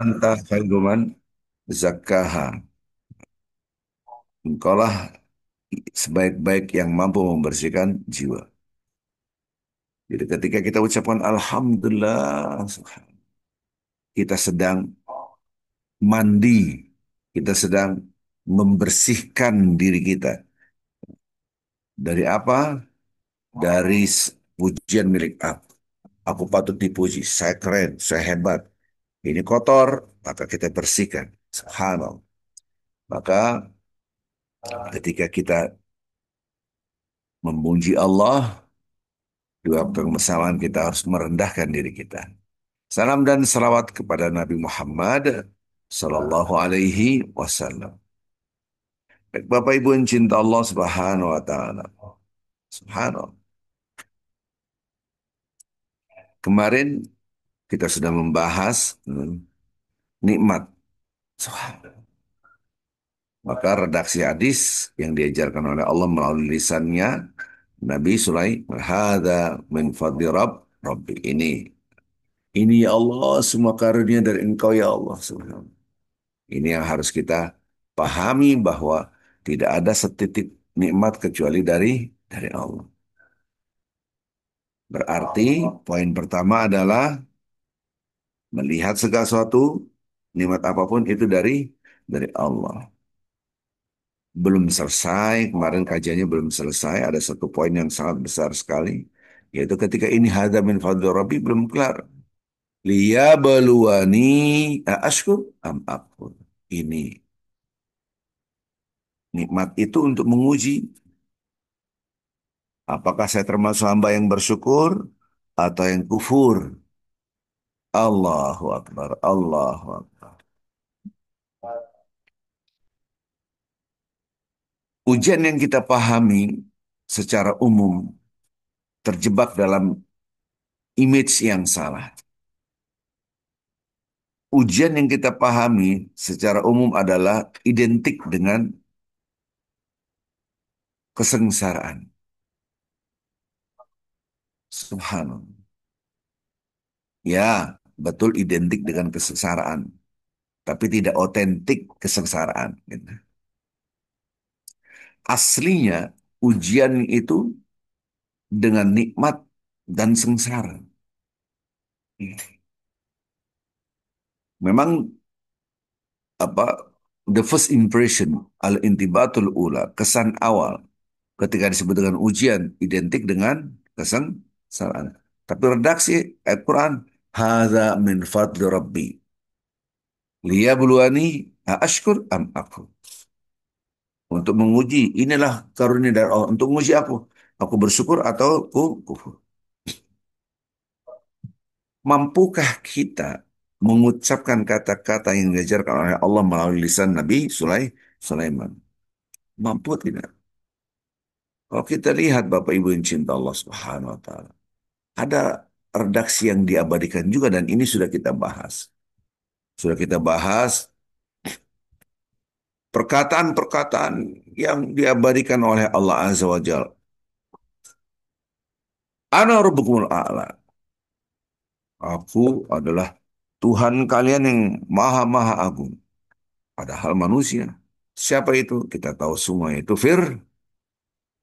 Anta khairuman zakaha. Engkaulah sebaik-baik yang mampu membersihkan jiwa. Jadi ketika kita ucapkan Alhamdulillah, kita sedang mandi, kita sedang membersihkan diri kita. Dari apa? Dari pujian milik aku. Aku patut dipuji, saya keren, saya hebat. Ini kotor, maka kita bersihkan. Subhanallah. Maka ketika kita memuji Allah, dua permasalahan kita harus merendahkan diri kita. Salam dan salawat kepada Nabi Muhammad Sallallahu Alaihi Wasallam. Baik, Bapak Ibu yang cinta Allah Subhanahu Wa Taala. Subhanallah. Kemarin kita sudah membahas nikmat. Subhanallah. Maka redaksi hadis yang diajarkan oleh Allah melalui lisannya Nabi Sulaiman. Hada min fadli Rabbi ini. Ini ya Allah semua karunia dari Engkau ya Allah. Subhanallah. Ini yang harus kita pahami bahwa tidak ada setitik nikmat kecuali dari Allah. Berarti poin pertama adalah melihat segala sesuatu nikmat apapun itu dari Allah. Belum selesai, kemarin kajiannya belum selesai, ada satu poin yang sangat besar sekali, yaitu ketika ini hadza min fadli rabbi belum kelar. Liyabluwani ashkur am akfur. Ini nikmat itu untuk menguji apakah saya termasuk hamba yang bersyukur atau yang kufur? Allahu Akbar, Allahu Akbar. Ujian yang kita pahami secara umum terjebak dalam image yang salah. Ujian yang kita pahami secara umum adalah identik dengan kesengsaraan. Subhanallah. Ya, betul identik dengan kesengsaraan, tapi tidak otentik kesengsaraan. Gitu. Aslinya ujian itu dengan nikmat dan sengsara. Memang apa the first impression al-intibatul ula, kesan awal ketika disebut dengan ujian identik dengan kesengsaraan. Tapi redaksi Al-Quran hadza min fadli rabbi liyabluwani ashkur am akfur. Untuk menguji, inilah karunia dari Allah. Untuk menguji aku bersyukur atau aku kufur. Mampukah kita mengucapkan kata-kata yang diajarkan oleh Allah melalui lisan Nabi Sulaiman? Mampu tidak? Kalau kita lihat Bapak Ibu yang cinta Allah Subhanahu wa taala, ada redaksi yang diabadikan juga dan ini sudah kita bahas. Sudah kita bahas perkataan-perkataan yang diabadikan oleh Allah Azza wa Jalla. Ana rabbukumul a'la. Aku adalah Tuhan kalian yang maha-maha agung. Padahal manusia. Siapa itu? Kita tahu semua itu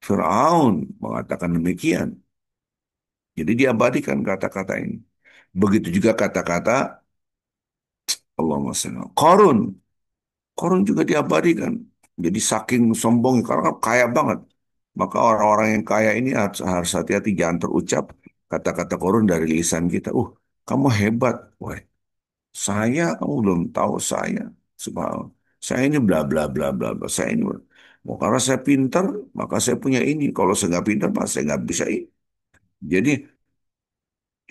Fir'aun mengatakan demikian. Jadi diabadikan kata-kata ini. Begitu juga kata-kata Allahumma salli. Qarun. Qarun juga diabadikan. Jadi saking sombong karena kaya banget. Maka orang-orang yang kaya ini harus hati-hati jangan terucap kata-kata Qarun dari lisan kita. Kamu hebat. Wah, kamu belum tahu saya. Subhanallah. Saya ini bla bla bla bla bla. Saya ini. Karena saya pintar, maka saya punya ini. Kalau saya nggak pintar, maka saya nggak bisa ini. Jadi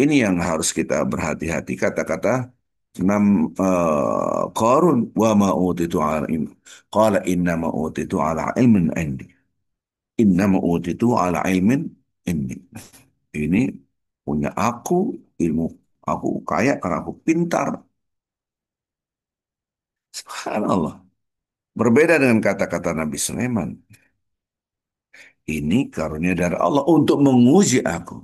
ini yang harus kita berhati-hati kata-kata enam Qarun wa ma utitu ala ilm. Qala inna ma utitu ala ilmin indi. Inna ma utitu ala ilmin indi. Ini punya aku ilmu. Aku kaya karena aku pintar. Subhanallah. Berbeda dengan kata-kata Nabi Sulaiman. Ini karunia dari Allah untuk menguji aku.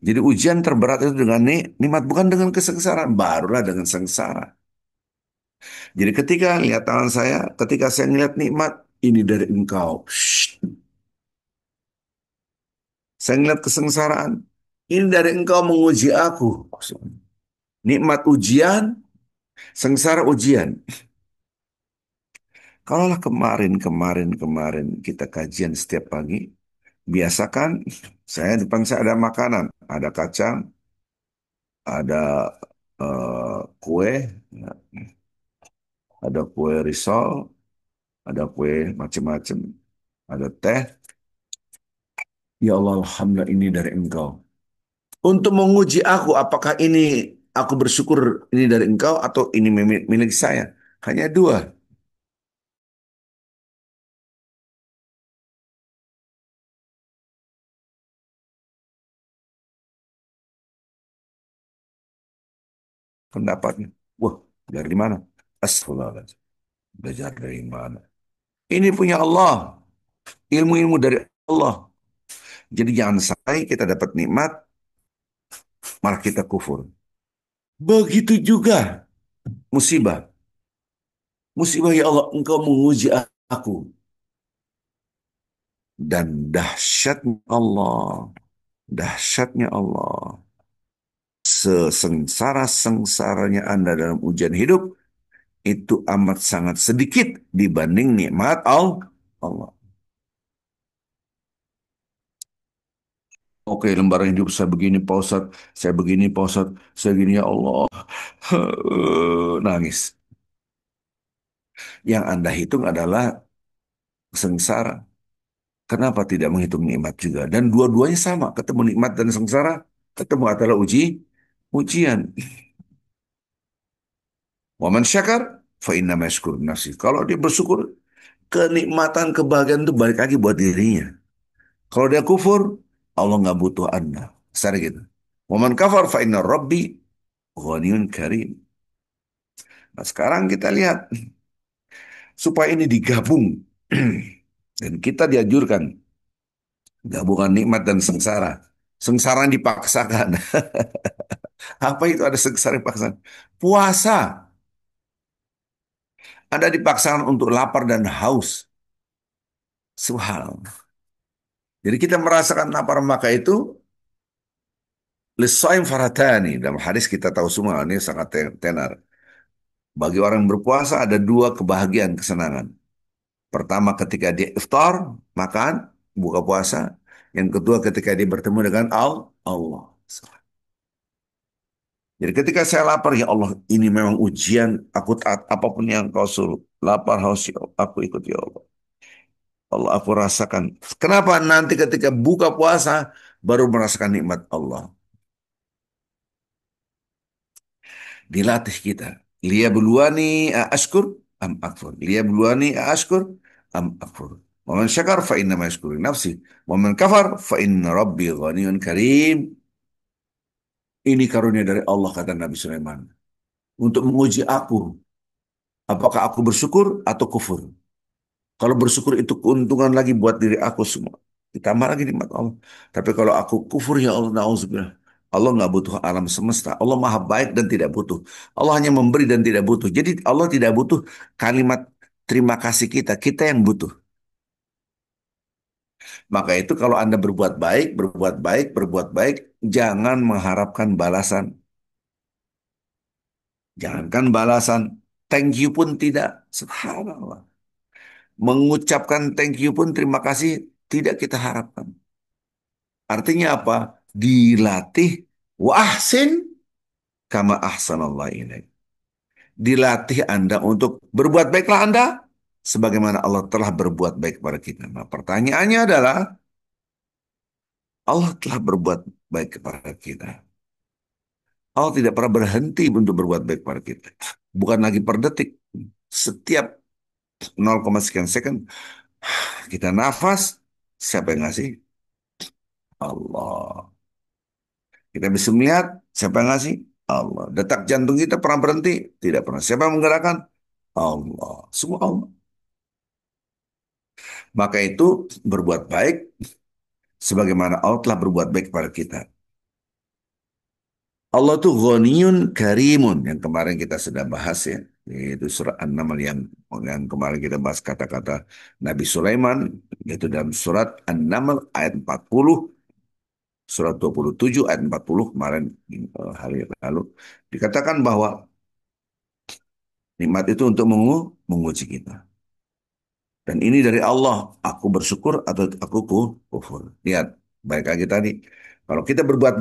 Jadi ujian terberat itu dengan nikmat bukan dengan kesengsaraan, barulah dengan sengsara. Jadi ketika lihat tangan saya, ketika saya ngeliat nikmat, ini dari engkau. Shh. Saya ngeliat kesengsaraan, ini dari engkau menguji aku. Nikmat ujian, sengsara ujian. Kalaulah kemarin kita kajian setiap pagi, biasakan depan saya ada makanan, ada kacang, ada kue, ya, ada kue risol, ada kue macam-macam, ada teh. Ya Allah, Alhamdulillah ini dari engkau. Untuk menguji aku, apakah ini aku bersyukur ini dari engkau atau ini milik saya? Hanya dua. Pendapatnya. Wah, dari mana? Astagfirullahaladzim. Belajar dari mana? Ini punya Allah. Ilmu-ilmu dari Allah. Jadi jangan sampai kita dapat nikmat, malah kita kufur. Begitu juga musibah. Musibah ya Allah, engkau menguji aku. Dan dahsyatnya Allah. Sesengsara-sengsaranya Anda dalam ujian hidup, itu amat sangat sedikit dibanding nikmat Allah. Oke, lembaran hidup saya begini, Pak Ustadz. Saya begini, Pak Ustadz. Saya gini, ya Allah. Nangis. Yang Anda hitung adalah sengsara. Kenapa tidak menghitung nikmat juga? Dan dua-duanya sama. Ketemu nikmat dan sengsara. Ketemu adalah ujian. Waman syakar, fa inna yashkur nafsi. Kalau dia bersyukur, kenikmatan, kebahagiaan itu balik lagi buat dirinya. Kalau dia kufur, Allah nggak butuh Anda. Besar gitu. Waman kafar, fa inna rabbi ghaniyun karim. Nah, sekarang kita lihat supaya ini digabung dan kita dianjurkan gabungan nikmat dan sengsara. Sengsara yang dipaksakan. Apa itu ada sengsara yang dipaksakan? Puasa. Ada dipaksakan untuk lapar dan haus. Subhanallah. Jadi kita merasakan lapar maka itu lisaim faratani. Dalam hadis kita tahu semua ini sangat tenar. Bagi orang yang berpuasa ada dua kebahagiaan, kesenangan. Pertama ketika dia iftar, makan, buka puasa. Yang kedua ketika dia bertemu dengan Allah. Jadi ketika saya lapar, ya Allah, ini memang ujian. Aku taat apapun yang kau suruh. Lapar, haus, ya Allah, aku ikut ya Allah. Allah aku rasakan. Kenapa nanti ketika buka puasa, baru merasakan nikmat Allah. Dilatih kita. Liyabluwani ashkur am akfur. Liyabluwani ashkur am akfur. Wa man syakar fa inna ma yashkuru li nafsi. Wa man kafar fa inna rabbi ghaniyun karim. Ini karunia dari Allah kata Nabi Sulaiman. Untuk menguji aku. Apakah aku bersyukur atau kufur? Kalau bersyukur itu keuntungan lagi buat diri aku semua. Ditambah lagi nikmat Allah. Tapi kalau aku kufur ya Allah, na'udzubillah. Allah nggak butuh alam semesta. Allah maha baik dan tidak butuh. Allah hanya memberi dan tidak butuh. Jadi Allah tidak butuh kalimat terima kasih kita. Kita yang butuh. Maka itu kalau Anda berbuat baik, jangan mengharapkan balasan. Jangankan balasan, thank you pun tidak. Subhanallah. Mengucapkan thank you pun terima kasih tidak kita harapkan. Artinya apa? Dilatih wa ahsin kama ahsanallah ilaik. Dilatih Anda untuk berbuat baiklah Anda sebagaimana Allah telah berbuat baik kepada kita. Nah, pertanyaannya adalah Allah telah berbuat baik kepada kita. Allah tidak pernah berhenti untuk berbuat baik kepada kita. Bukan lagi per detik. Setiap 0, sekian second kita nafas, siapa yang ngasih? Allah. Kita bisa melihat siapa yang ngasih? Allah. Detak jantung kita pernah berhenti? Tidak pernah. Siapa yang menggerakkan? Allah. Semua Allah. Maka itu berbuat baik sebagaimana Allah telah berbuat baik kepada kita. Allah tuh ghaniyun karimun yang kemarin kita sudah bahas ya. Itu surat An-Naml yang kemarin kita bahas kata-kata Nabi Sulaiman, yaitu dalam surat An-Naml ayat 40, surat 27 ayat 40 kemarin, hari lalu dikatakan bahwa nikmat itu untuk menguji kita. Dan ini dari Allah. Aku bersyukur atau aku kufur. Lihat, baik lagi tadi. Kalau kita berbuat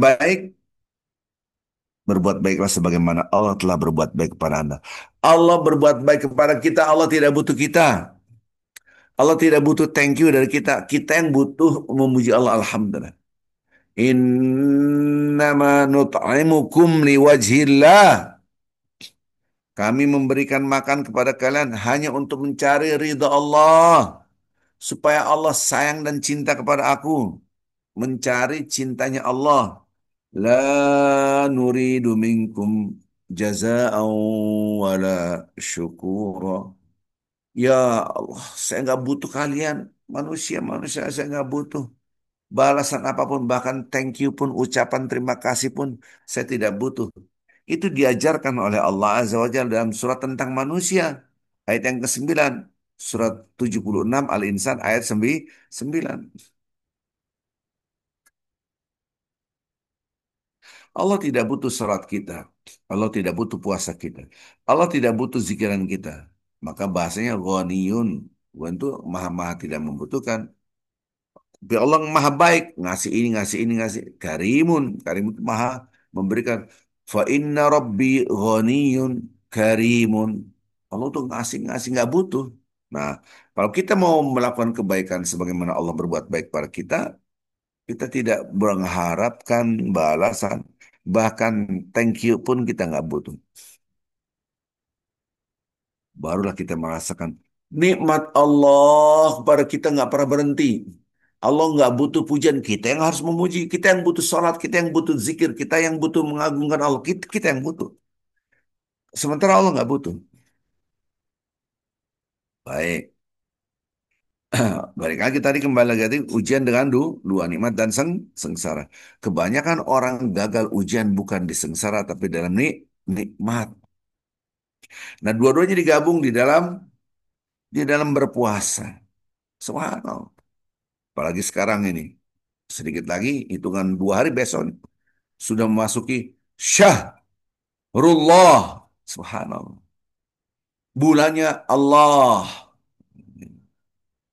baiklah sebagaimana Allah telah berbuat baik kepada Anda. Allah berbuat baik kepada kita, Allah tidak butuh kita. Allah tidak butuh thank you dari kita. Kita yang butuh memuji Allah. Alhamdulillah. Innama nut'imukum liwajhillah. Kami memberikan makan kepada kalian hanya untuk mencari ridha Allah. Supaya Allah sayang dan cinta kepada aku. Mencari cintanya Allah. La nuridu minkum jaza'an wala syukura. Ya Allah, saya nggak butuh kalian. Manusia, saya nggak butuh. Balasan apapun, bahkan thank you pun, ucapan terima kasih pun, saya tidak butuh. Itu diajarkan oleh Allah Azza wa Jalla dalam surat tentang manusia. Ayat yang ke-9. Surat 76 Al-Insan ayat 9. Allah tidak butuh salat kita. Allah tidak butuh puasa kita. Allah tidak butuh zikiran kita. Maka bahasanya ghaniyun. Ghan itu maha-maha tidak membutuhkan. Tapi Allah maha baik. Ngasih ini, ngasih ini, ngasih. Karimun. Karimun itu maha memberikan. Fa inna rabbi ghaniyun karimun. Allah tuh ngasih-ngasih nggak butuh. Nah, kalau kita mau melakukan kebaikan sebagaimana Allah berbuat baik pada kita, kita tidak mengharapkan balasan. Bahkan thank you pun kita nggak butuh. Barulah kita merasakan nikmat Allah pada kita nggak pernah berhenti. Allah nggak butuh pujian, kita yang harus memuji. Kita yang butuh sholat, kita yang butuh zikir, kita yang butuh mengagungkan Allah. Kita yang butuh. Sementara Allah nggak butuh. Baik. Balik lagi tadi, kembali lagi tadi, ujian dengan dua nikmat dan sengsara. Kebanyakan orang gagal ujian bukan di sengsara tapi dalam nikmat. Nah, dua-duanya digabung di dalam berpuasa. Subhanallah. Apalagi sekarang ini. Sedikit lagi, hitungan 2 hari besok sudah memasuki Syahrullah. Subhanallah. Bulannya Allah.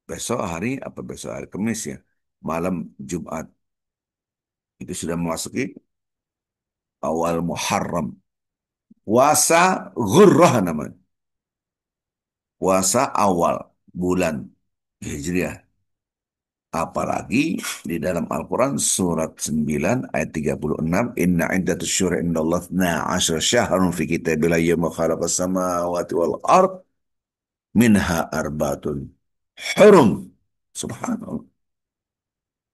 Besok hari, apa besok hari Kamis ya. Malam Jumat. Itu sudah memasuki awal Muharram. Puasa Ghurrah namanya. Puasa awal bulan Hijriah. Apalagi di dalam Al-Quran surat 9 ayat 36. Inna iddatus syura indallah 12 syahrun fi kitabillah yawma khalaqas samawati wal ard minha arbatun hurum. Subhanallah.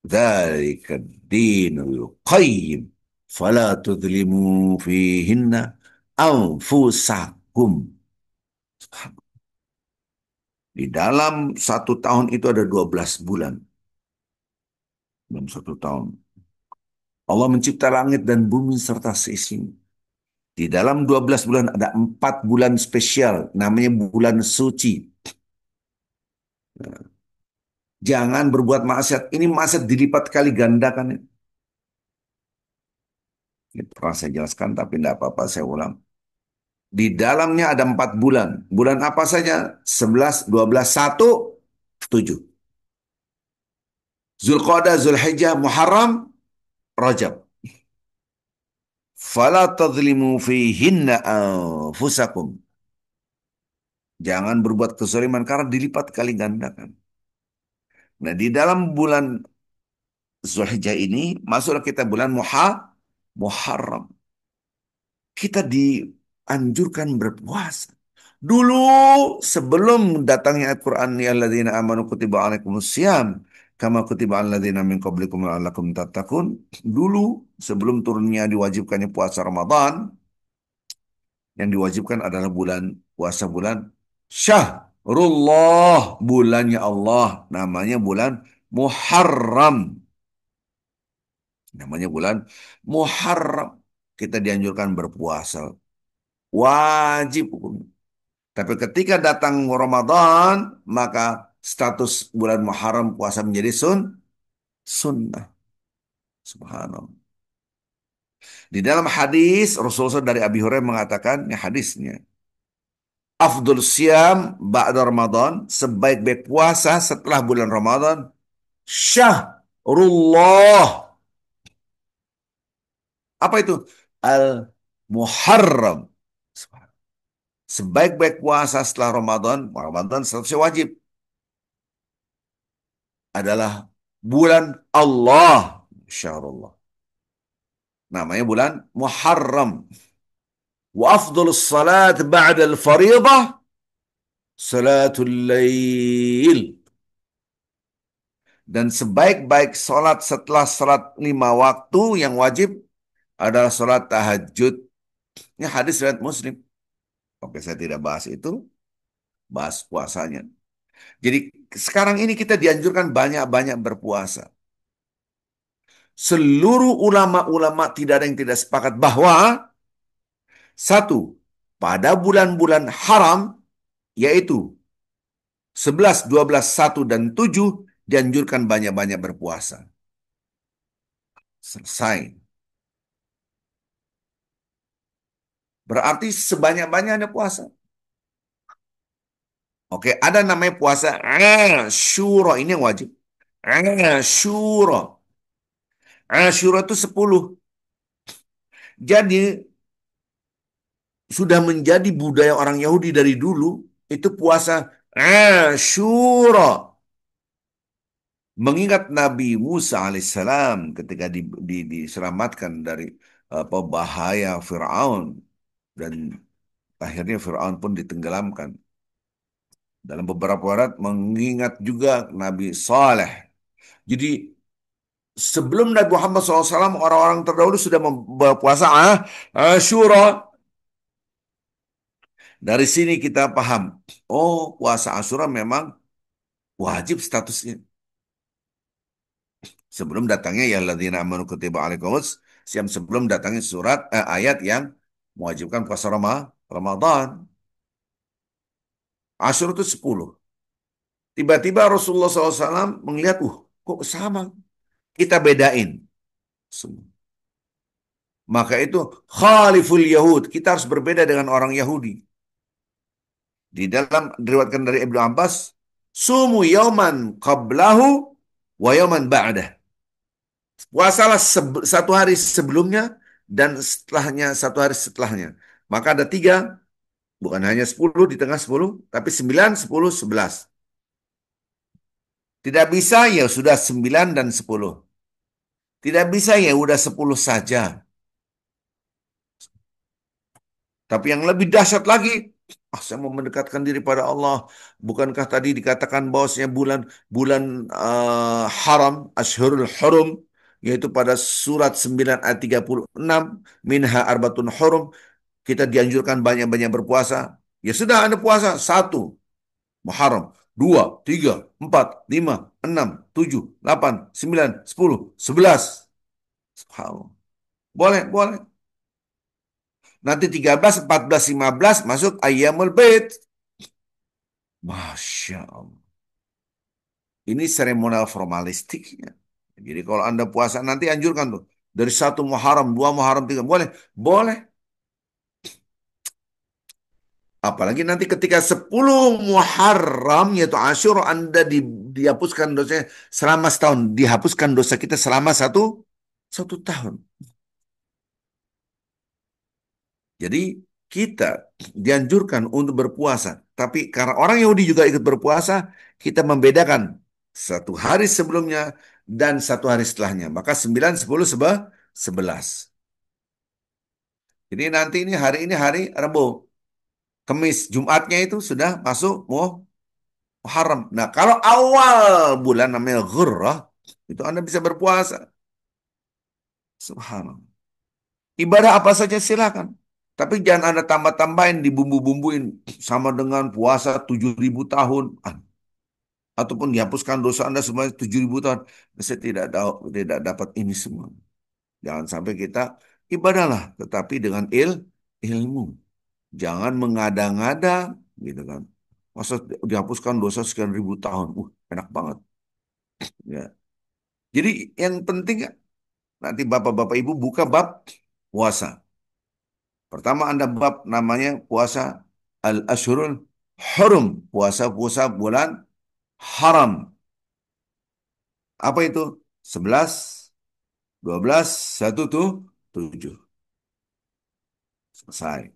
Dzalika ad-dinul qayyim fala tudlimu fihinna anfusakum. Di dalam 1 tahun itu ada 12 bulan. Dalam 1 tahun. Allah mencipta langit dan bumi serta seisinya. Di dalam 12 bulan ada 4 bulan spesial, namanya bulan suci. Jangan berbuat maksiat. Ini maksiat dilipat kali gandakan. Ini pernah saya jelaskan, tapi tidak apa-apa, saya ulang. Di dalamnya ada 4 bulan. Bulan apa saja? 11, 12, 1, 7. Zulqa'dah, Zulhijjah, Muharram, Rajab. Fala tadlimu fihinna anfusakum. Jangan berbuat kezaliman karena dilipat kali gandakan. Nah, di dalam bulan Zulhijjah ini masuklah kita bulan Muharram. Kita dianjurkan berpuasa. Dulu sebelum datangnya Al-Quran, ya alladzina amanu kutiba alaikumusiyam kama kutiba alal ladzina min qablikum la'allakum tattaqun. Dulu sebelum turunnya diwajibkannya puasa Ramadan, yang diwajibkan adalah puasa bulan Syahrullah, bulannya Allah, namanya bulan Muharram. Namanya bulan Muharram. Kita dianjurkan berpuasa. Wajib hukum. Tapi ketika datang Ramadan, maka status bulan Muharram puasa menjadi sunnah. Subhanallah. Di dalam hadis Rasulullah dari Abi Hurairah mengatakan, ini hadisnya, Afdul Siyam ba'da Ramadan, sebaik-baik puasa setelah bulan Ramadan, Syahrullah. Apa itu? Al-Muharram. Sebaik-baik puasa setelah Ramadan, Ramadan statusnya wajib, adalah bulan Allah. Syahrullah. Namanya bulan Muharram. Wa afdalus salat ba'da al-fariḍah, salatul lail. Dan sebaik-baik salat setelah salat 5 waktu yang wajib adalah salat tahajud. Ini hadis riwayat Muslim. Oke, saya tidak bahas itu, bahas puasanya. Jadi sekarang ini kita dianjurkan banyak-banyak berpuasa. Seluruh ulama-ulama tidak ada yang tidak sepakat bahwa satu, pada bulan-bulan haram, yaitu 11, 12, 1, dan 7, dianjurkan banyak-banyak berpuasa. Selesai. Berarti sebanyak-banyaknya puasa. Oke, ada namanya puasa Asyura. Ini yang wajib. Asyura. Asyura itu 10. Jadi, sudah menjadi budaya orang Yahudi dari dulu, itu puasa Asyura. Mengingat Nabi Musa alaihissalam ketika diselamatkan dari bahaya Firaun, dan akhirnya Firaun pun ditenggelamkan. Dalam beberapa ayat mengingat juga Nabi Saleh. Jadi sebelum Nabi Muhammad SAW, orang-orang terdahulu sudah berpuasa Asyura. Dari sini kita paham, oh puasa Asyura memang wajib statusnya. Sebelum datangnya ya alladzina amanu kutiba alaikumus siam, sebelum datangnya ayat yang mewajibkan puasa Ramadan. Asyura itu 10. Tiba-tiba Rasulullah SAW melihat, kok sama? Kita bedain. Maka itu khaliful Yahud. Kita harus berbeda dengan orang Yahudi. Di dalam diriwayatkan dari Ibnu Abbas, sumu yauman qablahu wa yauman ba'dah. Puasalah satu hari sebelumnya dan setelahnya, satu hari setelahnya. Maka ada 3, bukan hanya 10 di tengah 10, tapi 9, 10, 11. Tidak bisa ya sudah 9 dan 10. Tidak bisa ya udah 10 saja. Tapi yang lebih dahsyat lagi, saya mau mendekatkan diri pada Allah. Bukankah tadi dikatakan bahwasanya bulan bulan haram, Ashhurul Hurum, yaitu pada surat 9 ayat 36, minha arbatun hurum, kita dianjurkan banyak-banyak berpuasa. Ya sudah, Anda puasa 1 Muharram, 2, 3, 4, 5, 6, 7, 8, 9, 10, 11. Subhanallah. Boleh, boleh. Nanti 13, 14, 15 masuk Ayyamul Bait. Masya Allah. Ini seremonial formalistiknya. Jadi kalau Anda puasa nanti anjurkan tuh. Dari 1 Muharram, 2 Muharram, 3. Boleh? Boleh. Apalagi nanti ketika 10 Muharram, yaitu Asyura, Anda dihapuskan dosanya selama setahun. Dihapuskan dosa kita selama satu tahun. Jadi kita dianjurkan untuk berpuasa. Tapi karena orang Yahudi juga ikut berpuasa, kita membedakan 1 hari sebelumnya dan 1 hari setelahnya. Maka 9, 10, 11. Jadi nanti ini hari Rabu. Kamis, Jumatnya itu sudah masuk Muharram. Nah, kalau awal bulan namanya Ghurrah, itu Anda bisa berpuasa. Subhanallah. Ibadah apa saja silakan. Tapi jangan Anda tambah-tambahin, dibumbu-bumbuin sama dengan puasa 7.000 tahun. Ataupun dihapuskan dosa Anda sebanyak 7.000 tahun. Saya tidak dapat ini semua. Jangan sampai kita ibadahlah, tetapi dengan ilmu. Jangan mengada-ngada, gitu kan. Masa dihapuskan dosa sekian ribu tahun, enak banget. Ya. Jadi yang penting nanti bapak-bapak ibu buka bab puasa. Pertama Anda bab namanya puasa al-ashurul hurum, puasa-puasa bulan haram. Apa itu? 11, 12, 1 tuh 7. Selesai.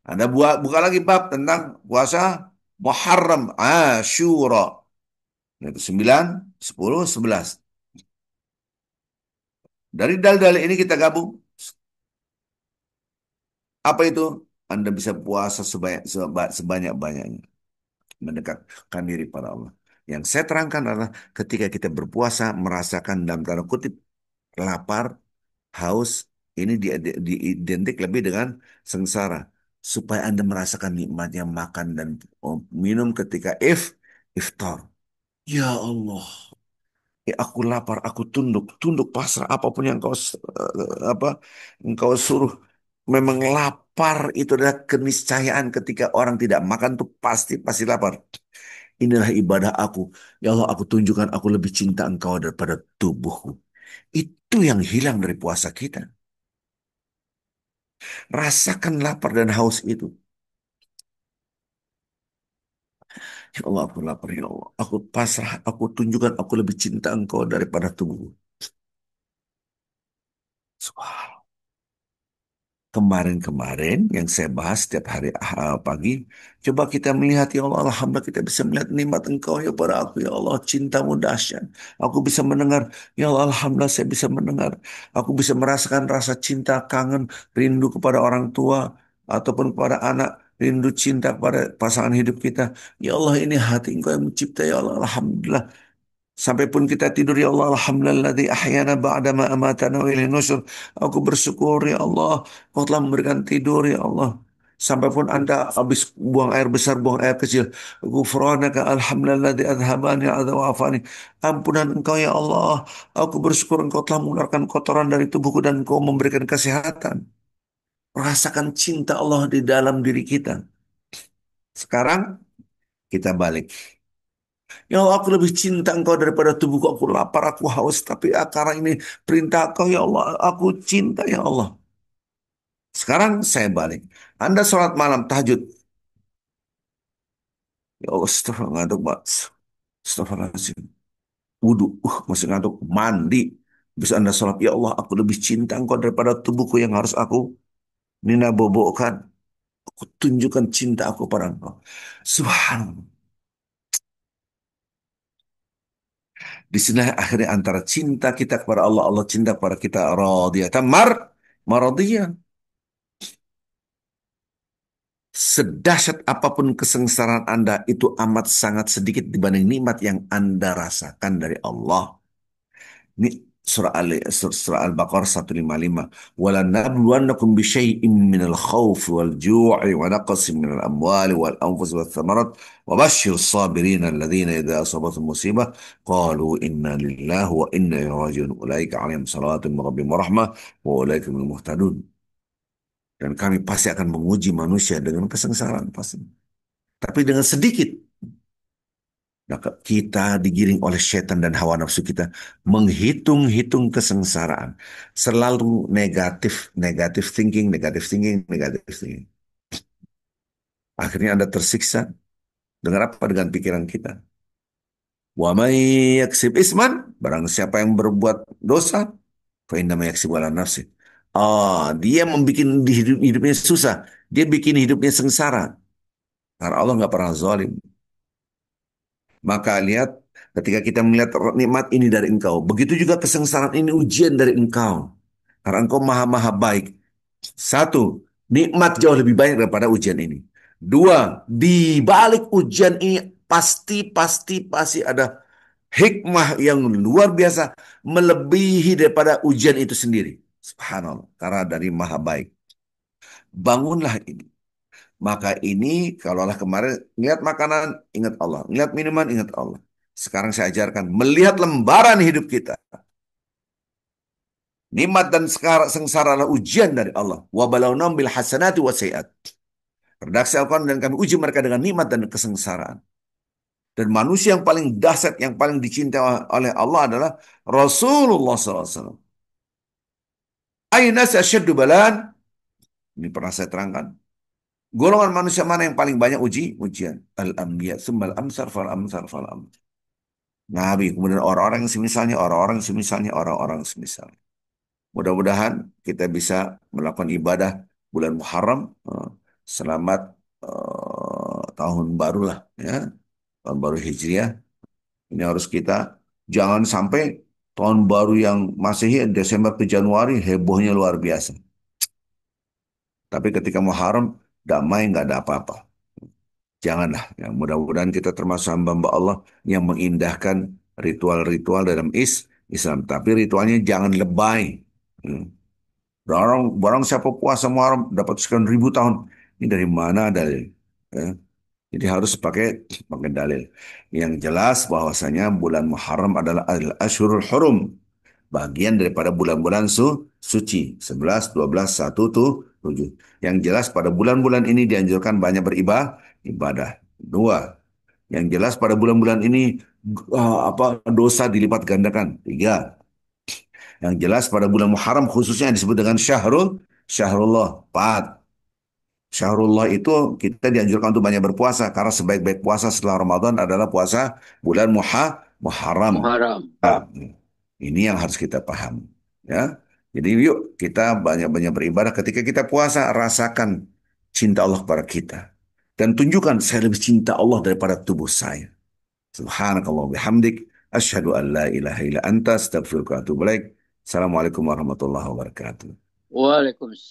Anda buka lagi bab tentang puasa Muharram Ashura. Itu 9, 10, 11. Dari dalil-dalil ini kita gabung. Apa itu? Anda bisa puasa sebanyak-banyaknya. Mendekatkan diri pada Allah. Yang saya terangkan adalah ketika kita berpuasa merasakan dalam tanda kutip lapar, haus, ini diidentik lebih dengan sengsara. Supaya Anda merasakan nikmatnya makan dan minum ketika iftar. Ya Allah, ya aku lapar, aku tunduk, tunduk pasrah apapun yang apa engkau suruh. Memang lapar itu adalah keniscayaan ketika orang tidak makan tuh pasti pasti lapar. Inilah ibadah aku. Ya Allah, aku tunjukkan aku lebih cinta engkau daripada tubuhku. Itu yang hilang dari puasa kita. Rasakan lapar dan haus itu. Ya Allah, aku lapar. Ya Allah, aku pasrah. Aku tunjukkan aku lebih cinta engkau daripada tubuhku. Subhanallah. Kemarin-kemarin yang saya bahas setiap hari pagi, coba kita melihat ya Allah, Alhamdulillah kita bisa melihat nikmat Engkau ya pada aku ya Allah, cintamu dahsyat. Aku bisa mendengar, ya Allah, Alhamdulillah saya bisa mendengar. Aku bisa merasakan rasa cinta, kangen, rindu kepada orang tua ataupun kepada anak, rindu cinta kepada pasangan hidup kita. Ya Allah, ini hati Engkau yang mencipta ya Allah, Alhamdulillah. Sampai pun kita tidur, ya Allah, alhamdulilladzi ahyana ba'dama amatana wa ilaihi nusyur. Aku bersyukur, ya Allah, Kau telah memberikan tidur, ya Allah. Sampai pun Anda habis buang air besar, buang air kecil. Ghufranaka alhamdulilladzi adhabani adza wa afani. Ampunan Engkau, ya Allah. Aku bersyukur Engkau telah mengeluarkan kotoran dari tubuhku dan Engkau memberikan kesehatan. Rasakan cinta Allah di dalam diri kita. Sekarang kita balik. Ya Allah, aku lebih cinta engkau daripada tubuhku. Aku lapar, aku haus. Tapi sekarang ini perintah kau, ya Allah. Aku cinta, ya Allah. Sekarang saya balik. Anda sholat malam, tahajud. Ya Allah, astagfirullah, ngantuk, Pak. Astagfirullahaladzim. Wudhu, masih ngantuk. Mandi. Bisa Anda sholat, ya Allah, aku lebih cinta engkau daripada tubuhku yang harus aku nina bobokkan. Aku tunjukkan cinta aku pada engkau. Subhanallah. Di sini akhirnya antara cinta kita kepada Allah, Allah cinta kepada kita, radiyatan maradiyah. Sedahsyat apapun kesengsaraan Anda, itu amat sangat sedikit dibanding nikmat yang Anda rasakan dari Allah. Ini surah Al-Baqarah 155. Wala nabluwannakum bisyai'im minal khawfi wal ju'i wa naqsin minal amwali wal anfusi wal thamarat wa bashir sabirin alladhina idha asabatum musibah qalu inna lillahi wa inna ilaihi raji'un ulaika 'alaihim salawatun min rabbihim wa rahmah wa ulaika minal muhtadun. Dan kami pasti akan menguji manusia dengan kesengsaraan pasti. Tapi dengan sedikit. Maka kita digiring oleh setan dan hawa nafsu kita menghitung-hitung kesengsaraan. Selalu negatif, negatif thinking, negatif thinking, negatif thinking. Akhirnya Anda tersiksa dengan apa? Dengan pikiran kita. Wa may yaksib isman, barang siapa yang berbuat dosa, fa innama yaksibu ala nafsi. Dia membuat hidupnya susah. Dia bikin hidupnya sengsara. Karena Allah nggak pernah zalim. Maka lihat ketika kita melihat nikmat ini dari engkau. Begitu juga kesengsaraan ini ujian dari engkau. Karena engkau maha-maha baik. Satu, nikmat jauh lebih banyak daripada ujian ini. Dua, di balik ujian ini pasti ada hikmah yang luar biasa melebihi daripada ujian itu sendiri. Subhanallah. Karena dari maha baik. Bangunlah ini. Maka ini, kalaulah kemarin lihat makanan, ingat Allah. Lihat minuman, ingat Allah. Sekarang saya ajarkan, melihat lembaran hidup kita. Nikmat dan sengsara adalah ujian dari Allah. Wa balawnahum bil hasanati wa sayiat. Redaksi Al-Quran dan kami uji mereka dengan nikmat dan kesengsaraan. Dan manusia yang paling dahsyat, yang paling dicintai oleh Allah adalah Rasulullah SAW. Aina asyaddu balan. Ini pernah saya terangkan. Golongan manusia mana yang paling banyak ujian? Al-anbiya, summal amsar, fal amsar, fal amsar. Nabi, kemudian orang-orang yang semisalnya, orang-orang yang semisalnya, orang-orang yang semisalnya. Mudah-mudahan kita bisa melakukan ibadah bulan Muharram. Selamat tahun baru lah, ya, tahun baru Hijriah. Ini harus kita jangan sampai tahun baru yang Masehi Desember ke Januari hebohnya luar biasa. Tapi ketika Muharram damai nggak ada apa-apa. Janganlah. Ya, mudah-mudahan kita termasuk hamba-hamba Allah yang mengindahkan ritual-ritual dalam Islam. Tapi ritualnya jangan lebay. Hmm. Barang siapa puasa Muharram dapat sekian ribu tahun. Ini dari mana dalil? Ya. Jadi harus pakai dalil. Yang jelas bahwasanya bulan Muharram adalah al-Ashhurul Hurum. Bagian daripada bulan-bulan suci. 11, 12, 1, 7. Yang jelas pada bulan-bulan ini dianjurkan banyak ibadah. Dua. Yang jelas pada bulan-bulan ini dosa dilipat gandakan. Tiga. Yang jelas pada bulan Muharram khususnya disebut dengan Syahrullah. Empat. Syahrullah itu kita dianjurkan untuk banyak berpuasa karena sebaik-baik puasa setelah Ramadan adalah puasa bulan Muharram. Muharram. Nah, ini yang harus kita paham, ya. Jadi yuk kita banyak-banyak beribadah ketika kita puasa, rasakan cinta Allah kepada kita dan tunjukkan saya lebih cinta Allah daripada tubuh saya. Subhanakallah bihamdik asyhadu an la ilaha illa anta astaghfiruka wa atubu ilaik. Assalamualaikum warahmatullahi wabarakatuh. Waalaikumsalam.